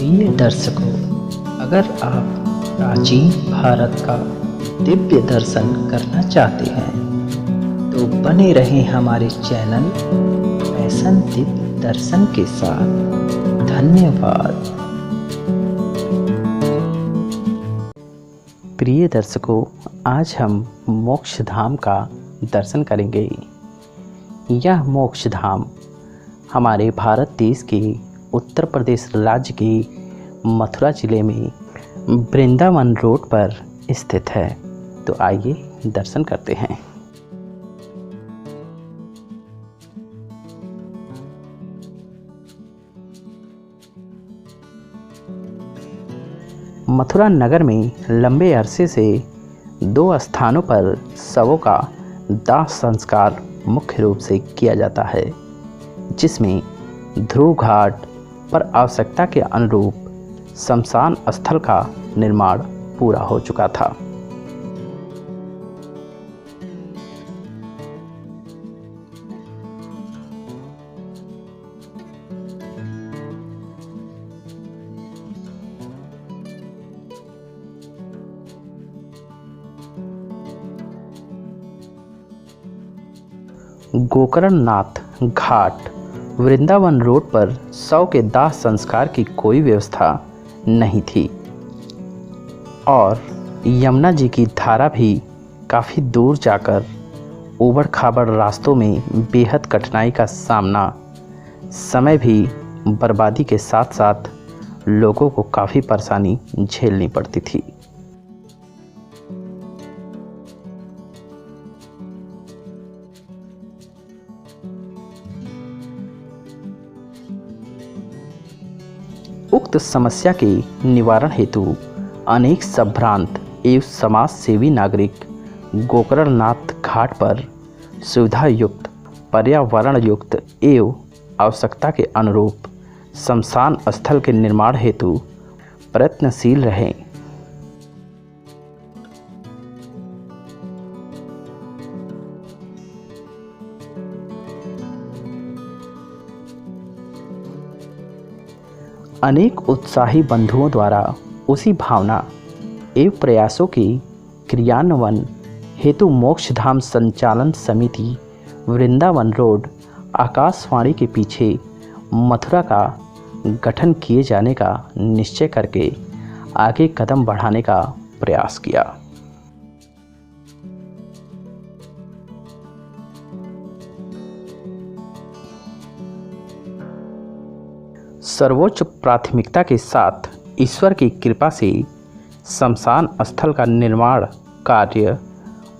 प्रिय दर्शकों, अगर आप प्राचीन भारत का दिव्य दर्शन करना चाहते हैं तो बने रहें हमारे चैनल फैशन दिव्य दर्शन के साथ। धन्यवाद। प्रिय दर्शकों, आज हम मोक्ष धाम का दर्शन करेंगे। यह मोक्ष धाम हमारे भारत देश के उत्तर प्रदेश राज्य के मथुरा जिले में वृंदावन रोड पर स्थित है। तो आइए दर्शन करते हैं। मथुरा नगर में लंबे अरसे से 2 स्थानों पर शवों का दाह संस्कार मुख्य रूप से किया जाता है, जिसमें ध्रुव घाट पर आवश्यकता के अनुरूप शमशान स्थल का निर्माण पूरा हो चुका था। गोकर्णनाथ घाट वृंदावन रोड पर शव के दाह संस्कार की कोई व्यवस्था नहीं थी और यमुना जी की धारा भी काफ़ी दूर जाकर ऊबड़ खाबड़ रास्तों में बेहद कठिनाई का सामना, समय भी बर्बादी के साथ साथ लोगों को काफ़ी परेशानी झेलनी पड़ती थी। उक्त समस्या के निवारण हेतु अनेक संभ्रांत एवं समाज सेवी नागरिक गोकर्णनाथ घाट पर सुविधा युक्त, पर्यावरण युक्त एवं आवश्यकता के अनुरूप शमशान स्थल के निर्माण हेतु प्रयत्नशील रहे। अनेक उत्साही बंधुओं द्वारा उसी भावना एवं प्रयासों के क्रियान्वयन हेतु मोक्षधाम संचालन समिति वृंदावन रोड आकाशवाणी के पीछे मथुरा का गठन किए जाने का निश्चय करके आगे कदम बढ़ाने का प्रयास किया। सर्वोच्च प्राथमिकता के साथ ईश्वर की कृपा से शमशान स्थल का निर्माण कार्य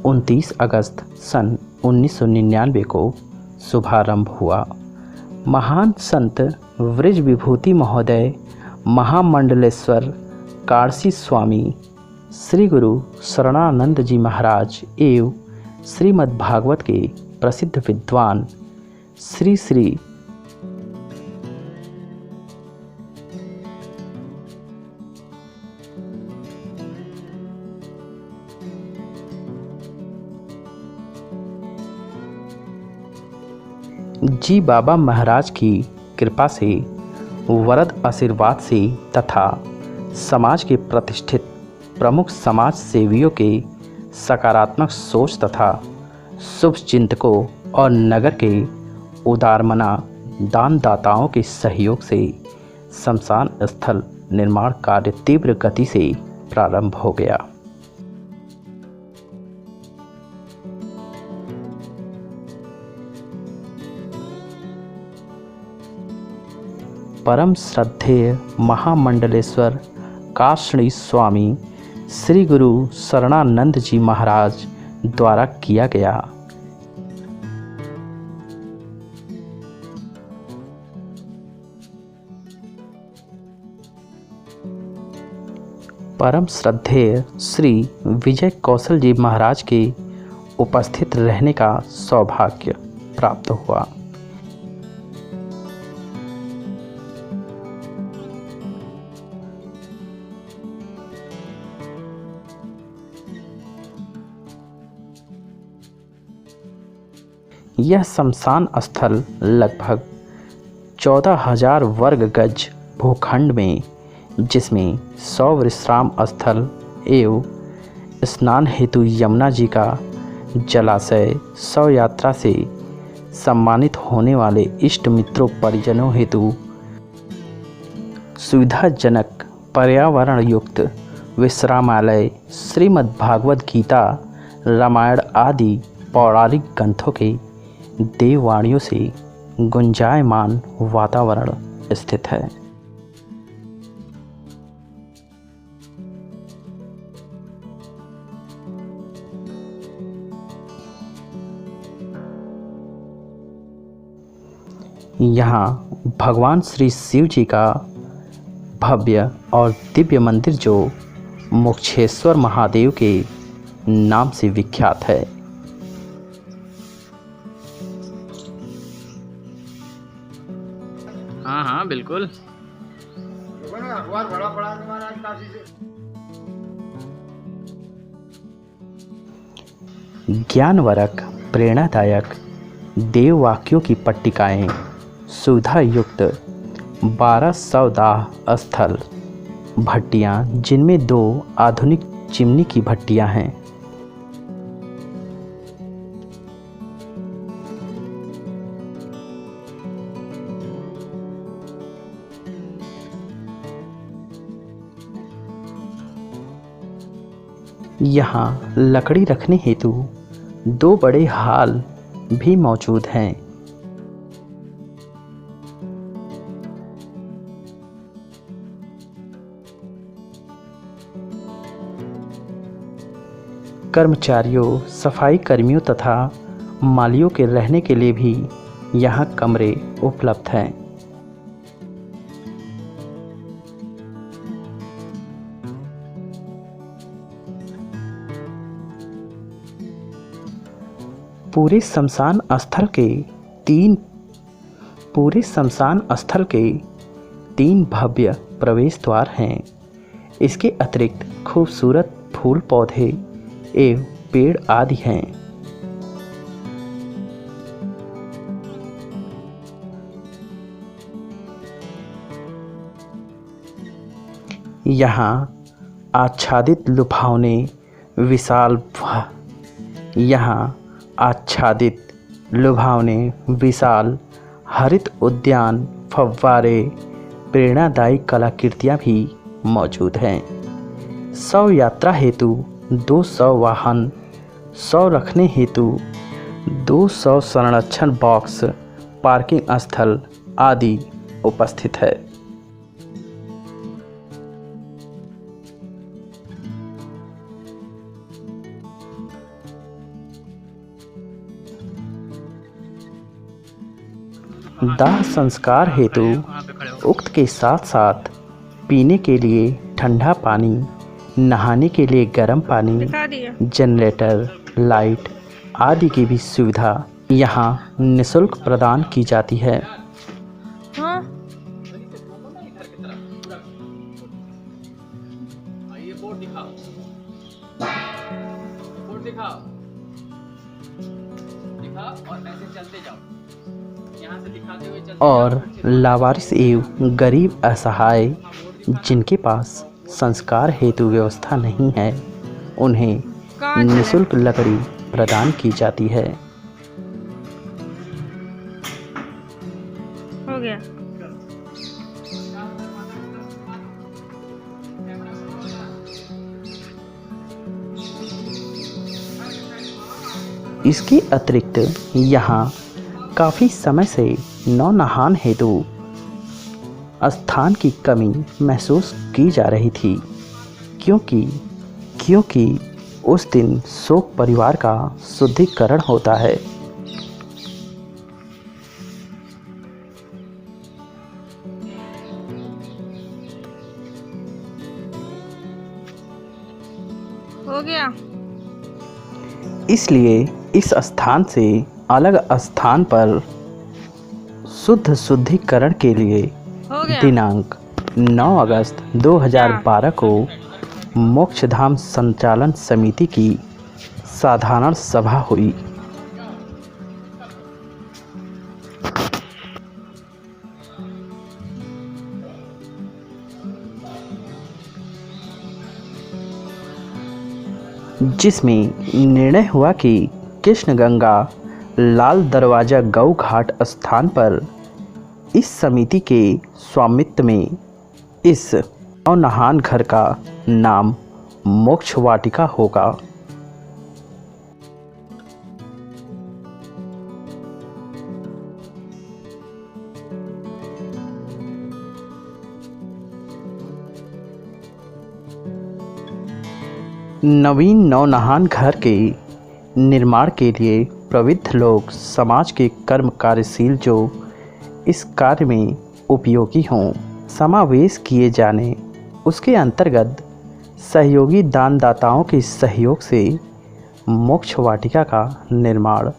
29 अगस्त सन 1999 को शुभारंभ हुआ। महान संत व्रज विभूति महोदय महामंडलेश्वर काशी स्वामी श्री गुरु शरणानंद जी महाराज एवं श्रीमद् भागवत के प्रसिद्ध विद्वान श्री श्री जी बाबा महाराज की कृपा से, वरद आशीर्वाद से तथा समाज के प्रतिष्ठित प्रमुख समाज सेवियों के सकारात्मक सोच तथा शुभ चिंतकों और नगर के उदारमना दानदाताओं के सहयोग से शमशान स्थल निर्माण कार्य तीव्र गति से प्रारंभ हो गया। परम श्रद्धेय महामंडलेश्वर काशी स्वामी श्री गुरु शरणानंद जी महाराज द्वारा किया गया। परम श्रद्धेय श्री विजय कौशल जी महाराज के उपस्थित रहने का सौभाग्य प्राप्त हुआ। यह शमशान स्थल लगभग 14,000 वर्ग गज भूखंड में जिसमें 100 विश्राम स्थल एवं स्नान हेतु यमुना जी का जलाशय, 100 यात्रा से सम्मानित होने वाले इष्ट मित्रों परिजनों हेतु सुविधाजनक पर्यावरण युक्त विश्रामालय, श्रीमद् भागवत गीता, रामायण आदि पौराणिक ग्रंथों के देववाणियों से गुंजायमान वातावरण स्थित है। यहाँ भगवान श्री शिव जी का भव्य और दिव्य मंदिर जो मोक्षेश्वर महादेव के नाम से विख्यात है। हाँ हाँ बिल्कुल। ज्ञानवरक, प्रेरणादायक देव वाक्यों की पट्टिकाएं, सुविधा युक्त 1200 दाह स्थल, भट्टियां जिनमें 2 आधुनिक चिमनी की भट्टियां हैं। यहाँ लकड़ी रखने हेतु 2 बड़े हाल भी मौजूद हैं। कर्मचारियों, सफाई कर्मियों तथा मालियों के रहने के लिए भी यहाँ कमरे उपलब्ध हैं। पूरे शमशान स्थल के 3 भव्य प्रवेश द्वार हैं। इसके अतिरिक्त खूबसूरत फूल पौधे एवं पेड़ आदि हैं। यहाँ आच्छादित लुभावने विशाल हरित उद्यान, फव्वारे, प्रेरणादायी कलाकृतियाँ भी मौजूद हैं। 100 यात्रा हेतु 200 वाहन, 100 रखने हेतु 200 संरक्षण बॉक्स, पार्किंग स्थल आदि उपस्थित है। दाह संस्कार हेतु उक्त के साथ साथ पीने के लिए ठंडा पानी, नहाने के लिए गर्म पानी, जनरेटर, लाइट आदि की भी सुविधा यहाँ निःशुल्क प्रदान की जाती है। हाँ? और ऐसे चलते जाओ। और लावारिस एवं गरीब असहाय जिनके पास संस्कार हेतु व्यवस्था नहीं है, उन्हें निःशुल्क लकड़ी प्रदान की जाती है। हो गया। इसके अतिरिक्त यहाँ काफ़ी समय से नौनहान हेतु स्थान की कमी महसूस की जा रही थी, क्योंकि उस दिन शोक परिवार का शुद्धिकरण होता है। हो गया। इसलिए इस स्थान से अलग स्थान पर शुद्धिकरण के लिए दिनांक 9 अगस्त 2012 को मोक्षधाम संचालन समिति की साधारण सभा हुई। जिसमें निर्णय हुआ कि कृष्णगंगा लाल दरवाजा गौ घाट स्थान पर इस समिति के स्वामित्व में इस नौनहान घर का नाम मोक्ष वाटिका होगा। नवीन नौनहान घर के निर्माण के लिए प्रवृत्त लोग समाज के कर्म कार्यशील जो इस कार्य में उपयोगी हों समावेश किए जाने, उसके अंतर्गत सहयोगी दानदाताओं के सहयोग से मोक्ष वाटिका का निर्माण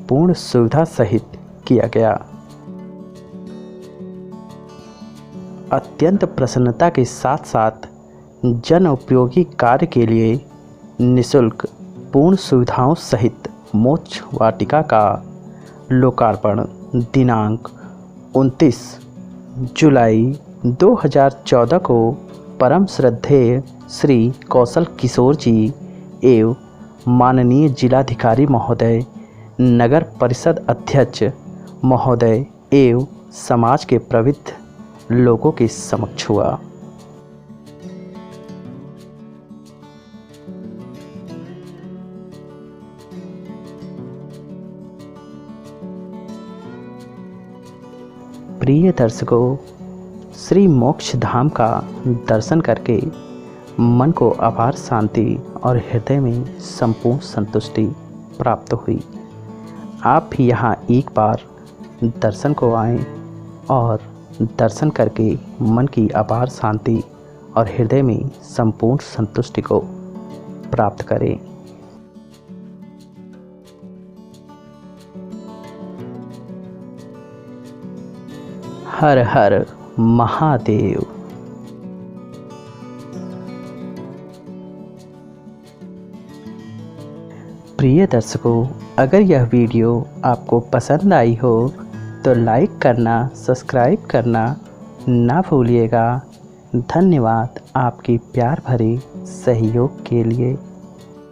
पूर्ण सुविधा सहित किया गया। अत्यंत प्रसन्नता के साथ साथ जन उपयोगी कार्य के लिए निःशुल्क पूर्ण सुविधाओं सहित मोक्ष वाटिका का लोकार्पण दिनांक 29 जुलाई 2014 को परम श्रद्धेय श्री कौशल किशोर जी एवं माननीय जिलाधिकारी महोदय, नगर परिषद अध्यक्ष महोदय एवं समाज के प्रवृत्त लोगों के समक्ष हुआ। प्रिय दर्शकों, श्री मोक्ष धाम का दर्शन करके मन को अपार शांति और हृदय में संपूर्ण संतुष्टि प्राप्त हुई। आप भी यहाँ एक बार दर्शन को आएं और दर्शन करके मन की अपार शांति और हृदय में संपूर्ण संतुष्टि को प्राप्त करें। हर हर महादेव। प्रिय दर्शकों, अगर यह वीडियो आपको पसंद आई हो तो लाइक करना, सब्सक्राइब करना ना भूलिएगा। धन्यवाद आपकी प्यार भरे सहयोग के लिए।